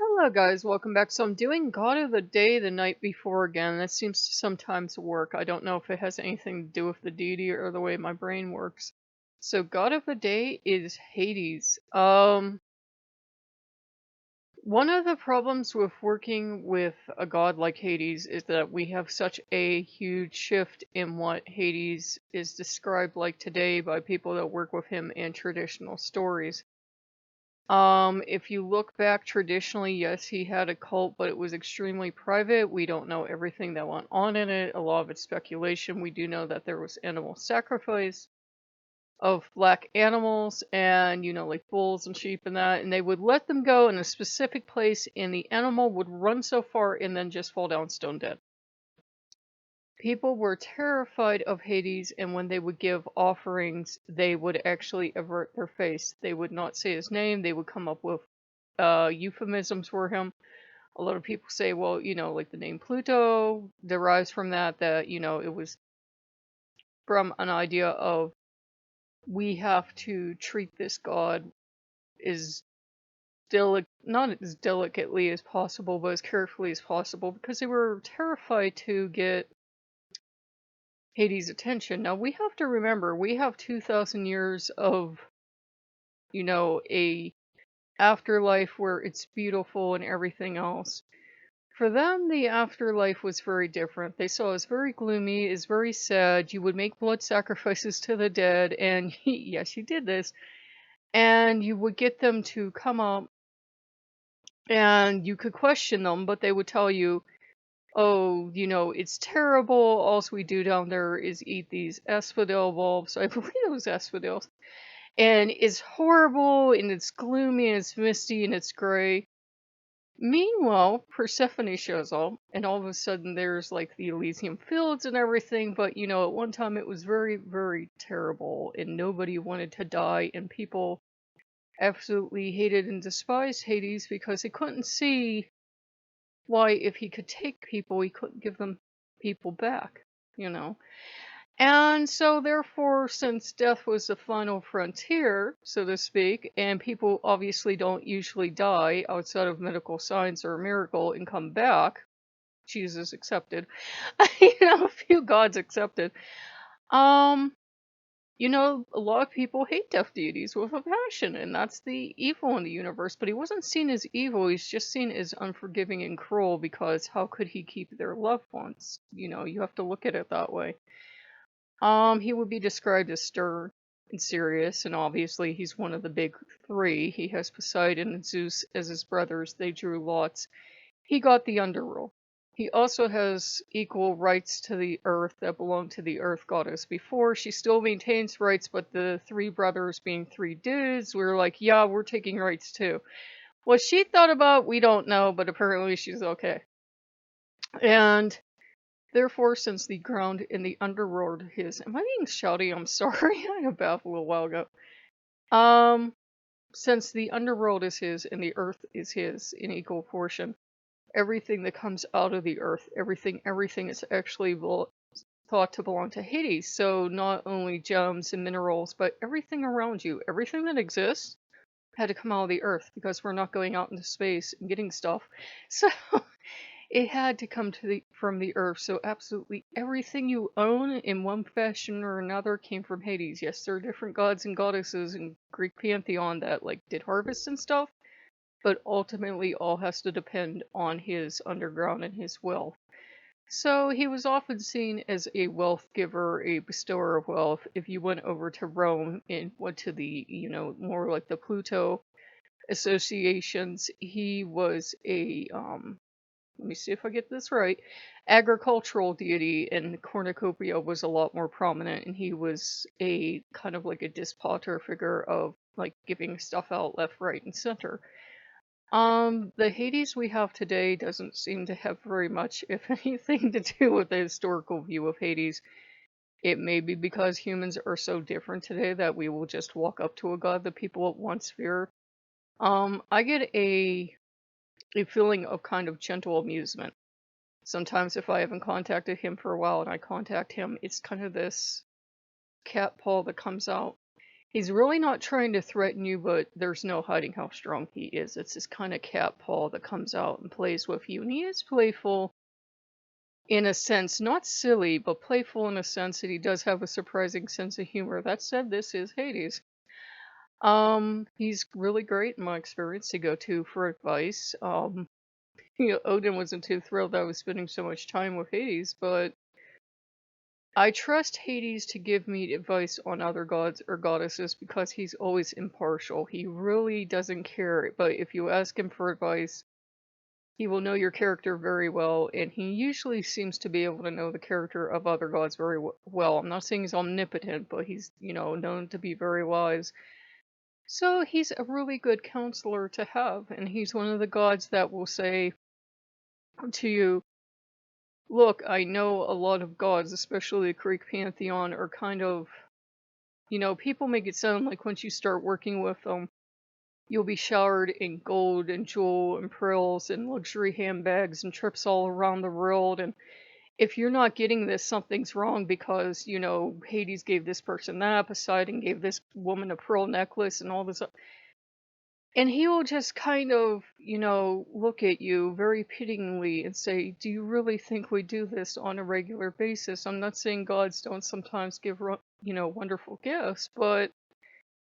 Hello guys, welcome back. So I'm doing God of the Day the night before again. That seems to sometimes work. I don't know if it has anything to do with the deity or the way my brain works. So God of the Day is Hades. One of the problems with working with a god like Hades is that we have such a huge shift in what Hades is described like today by people that work with him in traditional stories. If you look back traditionally, yes, he had a cult, but it was extremely private. We don't know everything that went on in it. A lot of it's speculation. We do know that there was animal sacrifice of black animals and, like bulls and sheep and that, and they would let them go in a specific place, and the animal would run so far and then just fall down stone dead. People were terrified of Hades, and when they would give offerings, they would actually avert their face. They would not say his name. They would come up with euphemisms for him. A lot of people say, well, like the name Pluto derives from that, it was from an idea of we have to treat this god as not as delicately as possible, but as carefully as possible, because they were terrified to get Hades' attention. Now, we have to remember, we have 2,000 years of, a afterlife where it's beautiful and everything else. For them, the afterlife was very different. They saw it as very gloomy, as very sad. You would make blood sacrifices to the dead, and yes, you did this. And you would get them to come up, and you could question them, but they would tell you, oh, it's terrible. All we do down there is eat these asphodel bulbs. I believe it was asphodels. And it's horrible, and it's gloomy, and it's misty, and it's gray. Meanwhile, Persephone shows up, and all of a sudden there's like the Elysium Fields and everything, but at one time it was very, very terrible, and nobody wanted to die, and people absolutely hated and despised Hades because they couldn't see why, if he could take people, he couldn't give them people back, you know? And so, therefore, since death was the final frontier, so to speak, and people obviously don't usually die outside of medical science or a miracle and come back, Jesus accepted, a few gods accepted, um, a lot of people hate death deities with a passion, and that's the evil in the universe. But he wasn't seen as evil, he's just seen as unforgiving and cruel, because how could he keep their loved ones? You have to look at it that way. He would be described as stern and serious, and obviously he's one of the big three. He has Poseidon and Zeus as his brothers. They drew lots. He got the underworld. He also has equal rights to the earth that belonged to the earth goddess before. She still maintains rights, but the three brothers, being three dudes, were like, yeah, we're taking rights too. What she thought about, we don't know, but apparently she's okay. And therefore, since the ground in the underworld is... Am I being shouty? I'm sorry. I had a bath a little while ago. Since the underworld is his and the earth is his in equal portion, everything that comes out of the earth, everything is actually thought to belong to Hades. So not only gems and minerals, but everything around you, everything that exists, had to come out of the earth, because we're not going out into space and getting stuff. So it had to come from the earth. So absolutely everything you own in one fashion or another came from Hades. Yes, there are different gods and goddesses in Greek pantheon that did harvests and stuff, but ultimately all has to depend on his underground and his wealth. So he was often seen as a wealth giver, a bestower of wealth. If you went over to Rome and went to the, more like the Pluto associations, he was a let me see if I get this right, agricultural deity, and the cornucopia was a lot more prominent, and he was a kind of like a dispotter figure of giving stuff out left, right, and center. The Hades we have today doesn't seem to have very much, if anything, to do with the historical view of Hades. It may be because humans are so different today that we will just walk up to a god that people once feared. I get a feeling of kind of gentle amusement. Sometimes if I haven't contacted him for a while and I contact him, it's kind of this cat paw that comes out. He's really not trying to threaten you, but there's no hiding how strong he is. It's this kind of cat paw that comes out and plays with you. And he is playful in a sense, not silly, but playful in a sense that he does have a surprising sense of humor. That said, this is Hades. He's really great in my experience to go to for advice. Odin wasn't too thrilled I was spending so much time with Hades, but I trust Hades to give me advice on other gods or goddesses because he's always impartial. He really doesn't care, but if you ask him for advice, he will know your character very well, and he usually seems to be able to know the character of other gods very well. I'm not saying he's omnipotent, but he's, known to be very wise. So he's a really good counselor to have, and he's one of the gods that will say to you, look, I know a lot of gods, especially the Greek pantheon, are kind of, people make it sound like once you start working with them, you'll be showered in gold and jewel and pearls and luxury handbags and trips all around the world. And if you're not getting this, something's wrong because, Hades gave this person that, Poseidon gave this woman a pearl necklace and all this. And he will just kind of, look at you very pityingly and say, do you really think we do this on a regular basis? I'm not saying gods don't sometimes give, wonderful gifts, but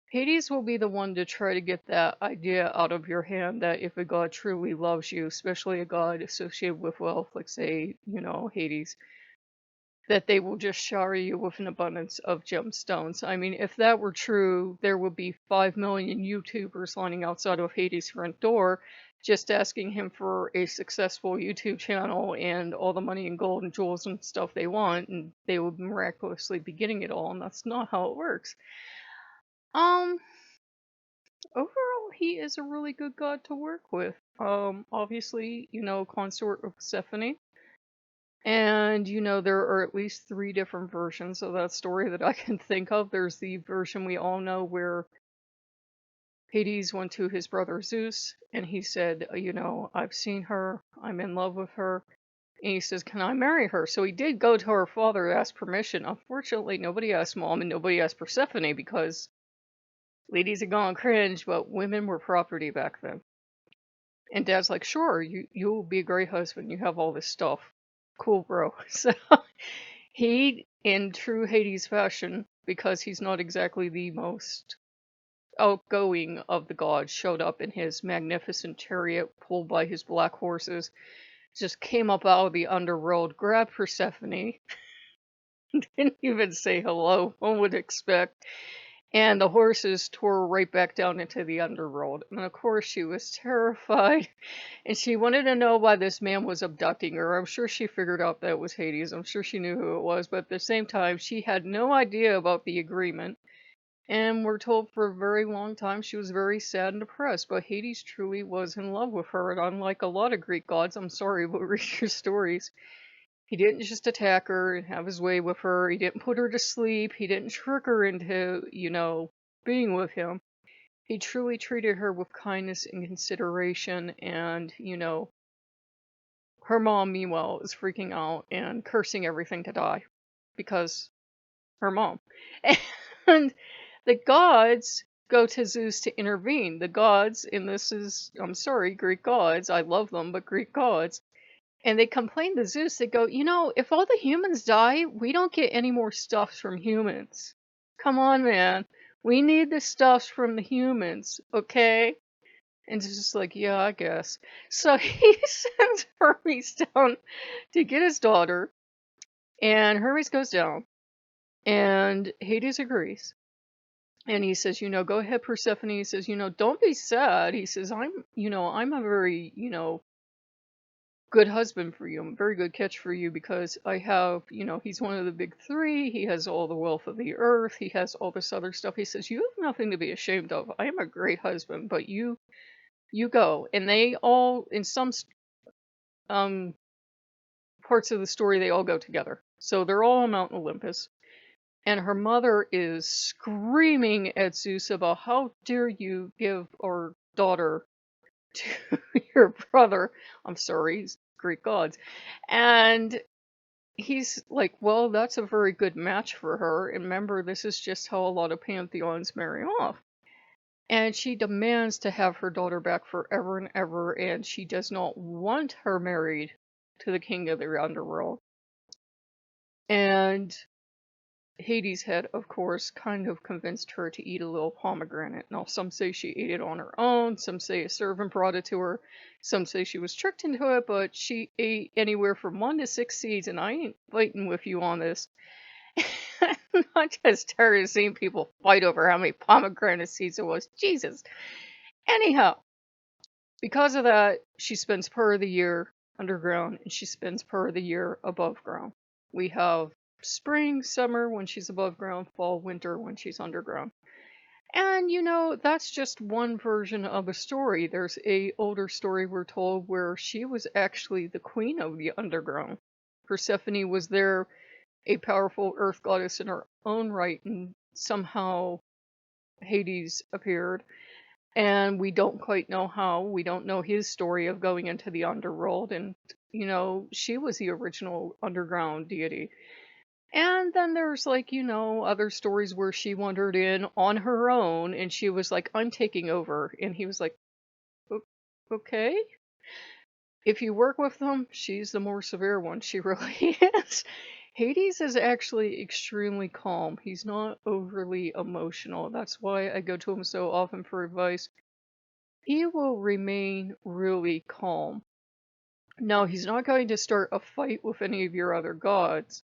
Hades will be the one to try to get that idea out of your hand that if a god truly loves you, especially a god associated with wealth, like say, Hades, that they will just shower you with an abundance of gemstones. I mean, if that were true, there would be 5 million YouTubers lining outside of Hades' front door just asking him for a successful YouTube channel and all the money and gold and jewels and stuff they want, and they would miraculously be getting it all, and that's not how it works. Um, Overall, he is a really good god to work with. Obviously, consort of Persephone. And, there are at least 3 different versions of that story that I can think of. There's the version we all know where Hades went to his brother Zeus, and he said, I've seen her, I'm in love with her. And he says, can I marry her? So he did go to her father to ask permission. Unfortunately, nobody asked mom and nobody asked Persephone because ladies had gone cringe, but women were property back then. And dad's like, sure, you'll be a great husband. You have all this stuff. Cool, bro. So he, in true Hades fashion, because he's not exactly the most outgoing of the gods, showed up in his magnificent chariot pulled by his black horses, just came up out of the underworld, grabbed Persephone, didn't even say hello, one would expect, and the horses tore right back down into the underworld. And of course she was terrified, and she wanted to know why this man was abducting her. I'm sure she figured out that it was Hades. I'm sure she knew who it was, but at the same time, she had no idea about the agreement. And we're told for a very long time she was very sad and depressed, but Hades truly was in love with her, and unlike a lot of Greek gods, I'm sorry, but read your stories, he didn't just attack her and have his way with her, he didn't put her to sleep, he didn't trick her into, being with him. He truly treated her with kindness and consideration, and, her mom, meanwhile, is freaking out and cursing everything to die because her mom. And the gods go to Zeus to intervene. The gods, and this is, I'm sorry, Greek gods, I love them, but Greek gods. And they complain to Zeus, they go, if all the humans die, we don't get any more stuffs from humans. Come on, man. We need the stuffs from the humans, okay? And it's just like, yeah, I guess. So he sends Hermes down to get his daughter, and Hermes goes down, and Hades agrees. And he says, go ahead, Persephone. He says, don't be sad. He says, I'm a very, good husband for you. I'm a very good catch for you because I have, he's one of the big 3. He has all the wealth of the earth. He has all this other stuff. He says, you have nothing to be ashamed of. I am a great husband, but you go. And they all, in some parts of the story, they all go together. So they're all on Mount Olympus. And her mother is screaming at Zeus about how dare you give our daughter to your brother. I'm sorry, he's Greek gods. And he's like, well, that's a very good match for her. And remember, this is just how a lot of pantheons marry off. And she demands to have her daughter back forever and ever, and she does not want her married to the king of the underworld. And Hades had, of course, kind of convinced her to eat a little pomegranate. Now, some say she ate it on her own, some say a servant brought it to her, some say she was tricked into it, but she ate anywhere from 1 to 6 seeds, and I ain't fighting with you on this. I'm just tired of seeing people fight over how many pomegranate seeds it was. Jesus. Anyhow, because of that, she spends part of the year underground and she spends part of the year above ground. We have spring, summer when she's above ground, fall, winter when she's underground. And that's just one version of a story. There's a older story we're told where she was actually the queen of the underground. Persephone was there, a powerful earth goddess in her own right, and somehow Hades appeared. And we don't quite know how. We don't know his story of going into the underworld. And, she was the original underground deity. And then there's other stories where she wandered in on her own and she was like, I'm taking over. And he was like, Okay. If you work with them, she's the more severe one. She really is. Hades is actually extremely calm. He's not overly emotional. That's why I go to him so often for advice. He will remain really calm. Now, he's not going to start a fight with any of your other gods,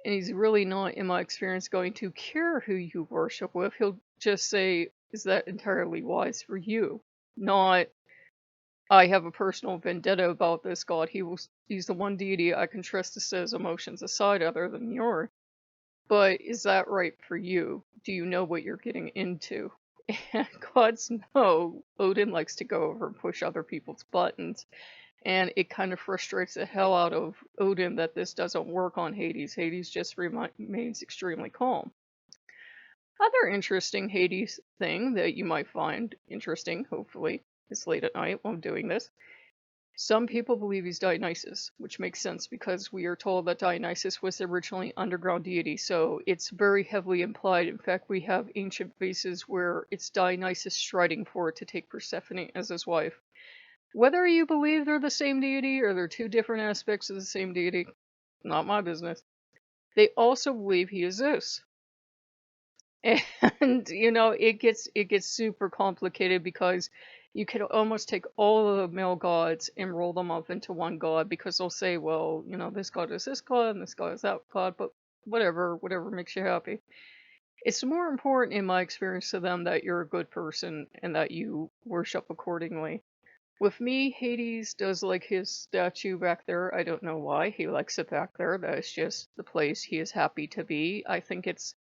and he's really not, in my experience, going to care who you worship with. He'll just say, is that entirely wise for you? Not, I have a personal vendetta about this god. He's the one deity I can trust to set his emotions aside other than yours. But is that right for you? Do you know what you're getting into? And gods know Odin likes to go over and push other people's buttons. And it kind of frustrates the hell out of Odin that this doesn't work on Hades. Hades just remains extremely calm. Other interesting Hades thing that you might find interesting, hopefully, it's late at night while I'm doing this. Some people believe he's Dionysus, which makes sense because we are told that Dionysus was originally underground deity, so it's very heavily implied. In fact, we have ancient vases where it's Dionysus striding forward to take Persephone as his wife. Whether you believe they're the same deity or they're two different aspects of the same deity, not my business. They also believe he is Zeus. And it gets super complicated because you could almost take all of the male gods and roll them up into one god because they'll say, well, this god is this god and this god is that god, but whatever makes you happy. It's more important in my experience to them that you're a good person and that you worship accordingly. With me, Hades does like his statue back there. I don't know why he likes it back there. That is just the place he is happy to be. I think it's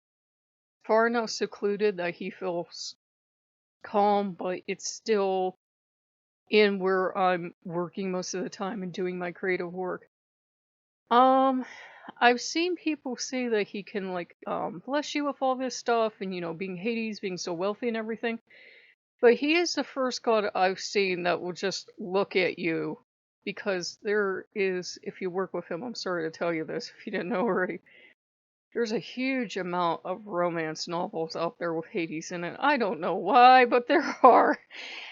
far enough secluded that he feels calm, but it's still in where I'm working most of the time and doing my creative work. I've seen people say that he can bless you with all this stuff and being Hades, being so wealthy and everything. But he is the first god I've seen that will just look at you, because there is, if you work with him, I'm sorry to tell you this if you didn't know already, there's a huge amount of romance novels out there with Hades in it. I don't know why, but there are.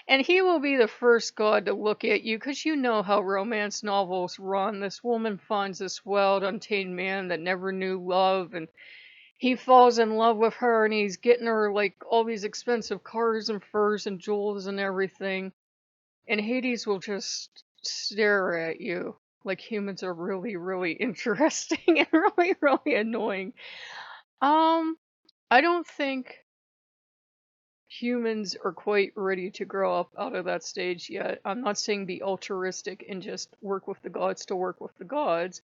And he will be the first god to look at you, because you know how romance novels run. This woman finds this wild, untamed man that never knew love, and he falls in love with her and he's getting her like all these expensive cars and furs and jewels and everything. And Hades will just stare at you like humans are really, really interesting and really, really annoying. I don't think humans are quite ready to grow up out of that stage yet. I'm not saying be altruistic and just work with the gods to work with the gods.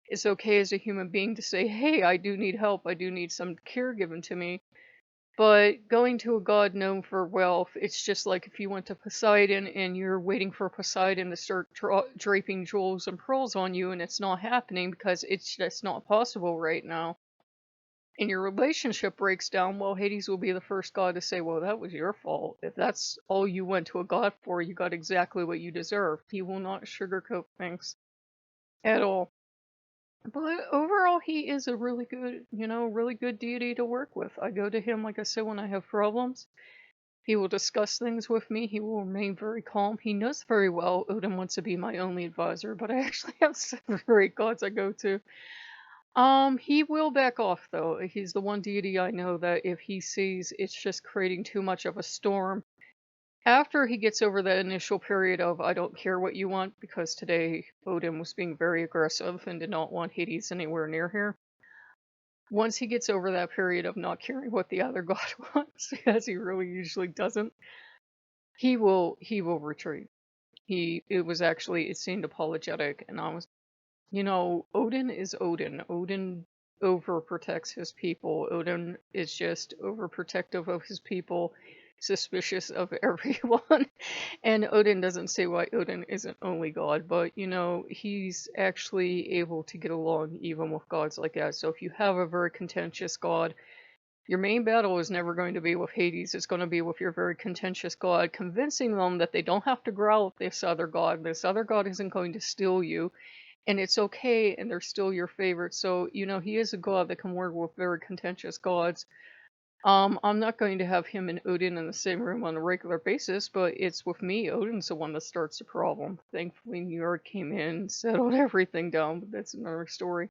It's okay as a human being to say, hey, I do need help. I do need some care given to me. But going to a god known for wealth, it's just like if you went to Poseidon and you're waiting for Poseidon to start draping jewels and pearls on you, and it's not happening because it's just not possible right now. And your relationship breaks down, well, Hades will be the first god to say, well, that was your fault. If that's all you went to a god for, you got exactly what you deserve. He will not sugarcoat things at all. But overall, he is a really good, really good deity to work with. I go to him, like I said, when I have problems. He will discuss things with me. He will remain very calm. He knows very well Odin wants to be my only advisor, but I actually have 7 or 8 gods I go to. He will back off though. He's the one deity I know that if he sees it's just creating too much of a storm, after he gets over that initial period of I don't care what you want, because today Odin was being very aggressive and did not want Hades anywhere near here. Once he gets over that period of not caring what the other god wants, as he really usually doesn't, he will retreat. It seemed apologetic, and I was, Odin is Odin. Odin overprotects his people. Odin is just overprotective of his people, suspicious of everyone. And Odin doesn't say why Odin isn't only God, but he's actually able to get along even with gods like that. So if you have a very contentious god, your main battle is never going to be with Hades. It's going to be with your very contentious god, convincing them that they don't have to growl at this other god. This other god isn't going to steal you, and it's okay, and they're still your favorite. So, he is a god that can work with very contentious gods. I'm not going to have him and Odin in the same room on a regular basis, but it's with me. Odin's the one that starts the problem. Thankfully, New York came in, settled everything down, but that's another story.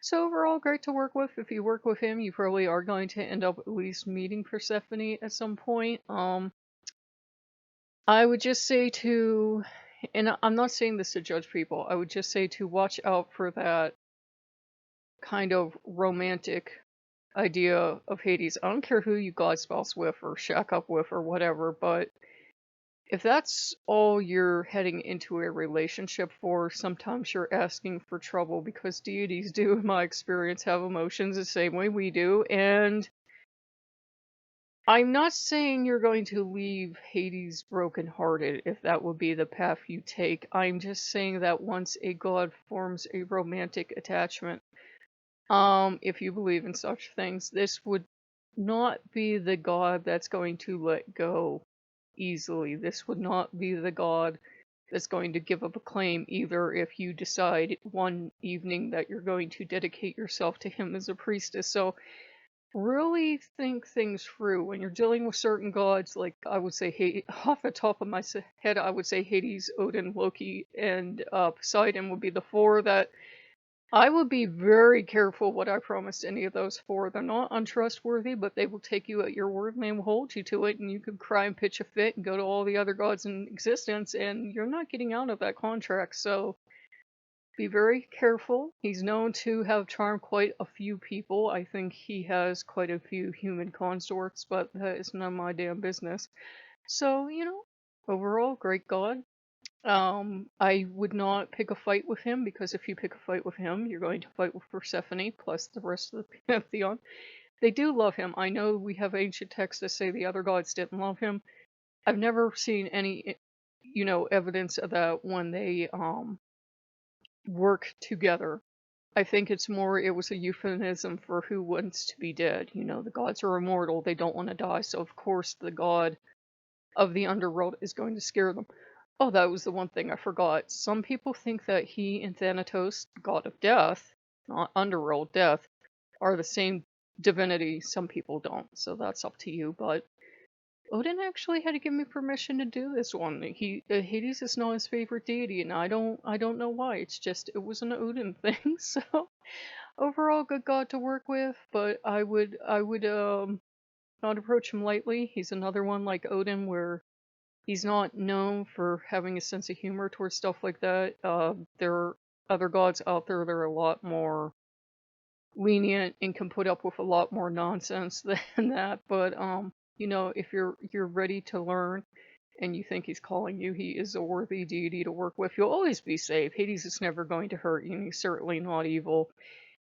So overall, great to work with. If you work with him, you probably are going to end up at least meeting Persephone at some point. I would just say to, and I'm not saying this to judge people, I would just say to watch out for that kind of romantic idea of Hades. I don't care who you god spouse with or shack up with or whatever, but if that's all you're heading into a relationship for, sometimes you're asking for trouble, because deities do, in my experience, have emotions the same way we do. And I'm not saying you're going to leave Hades brokenhearted if that would be the path you take. I'm just saying that once a god forms a romantic attachment, if you believe in such things, this would not be the god that's going to let go easily. This would not be the god that's going to give up a claim, either if you decide one evening that you're going to dedicate yourself to him as a priestess. So really think things through when you're dealing with certain gods. Like I would say, off the top of my head, I would say Hades, Odin, Loki, and Poseidon would be the 4 that I would be very careful what I promised any of those 4. They're not untrustworthy, but they will take you at your word and they will hold you to it, and you could cry and pitch a fit and go to all the other gods in existence, and you're not getting out of that contract. So be very careful. He's known to have charmed quite a few people. I think he has quite a few human consorts, but that is none of my damn business. So, overall, great god. I would not pick a fight with him, because if you pick a fight with him, you're going to fight with Persephone plus the rest of the pantheon. They do love him. I know we have ancient texts that say the other gods didn't love him. I've never seen any, evidence of that when they work together. I think it was a euphemism for who wants to be dead. The gods are immortal. They don't want to die. So of course the god of the underworld is going to scare them. Oh, that was the one thing I forgot. Some people think that he and Thanatos, god of death, not underworld death, are the same divinity. Some people don't, so that's up to you. But Odin actually had to give me permission to do this one. Hades is not his favorite deity, and I don't know why. It's just it was an Odin thing. So overall, good god to work with, but I would not approach him lightly. He's another one like Odin where he's not known for having a sense of humor towards stuff like that. There are other gods out there that are a lot more lenient and can put up with a lot more nonsense than that. But if you're ready to learn and you think he's calling you, he is a worthy deity to work with. You'll always be safe. Hades is never going to hurt you, and he's certainly not evil.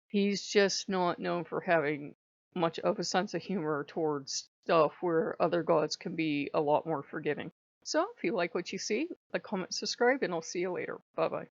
He's just not known for having much of a sense of humor towards stuff where other gods can be a lot more forgiving. So, if you like what you see, like, comment, subscribe, and I'll see you later. Bye bye.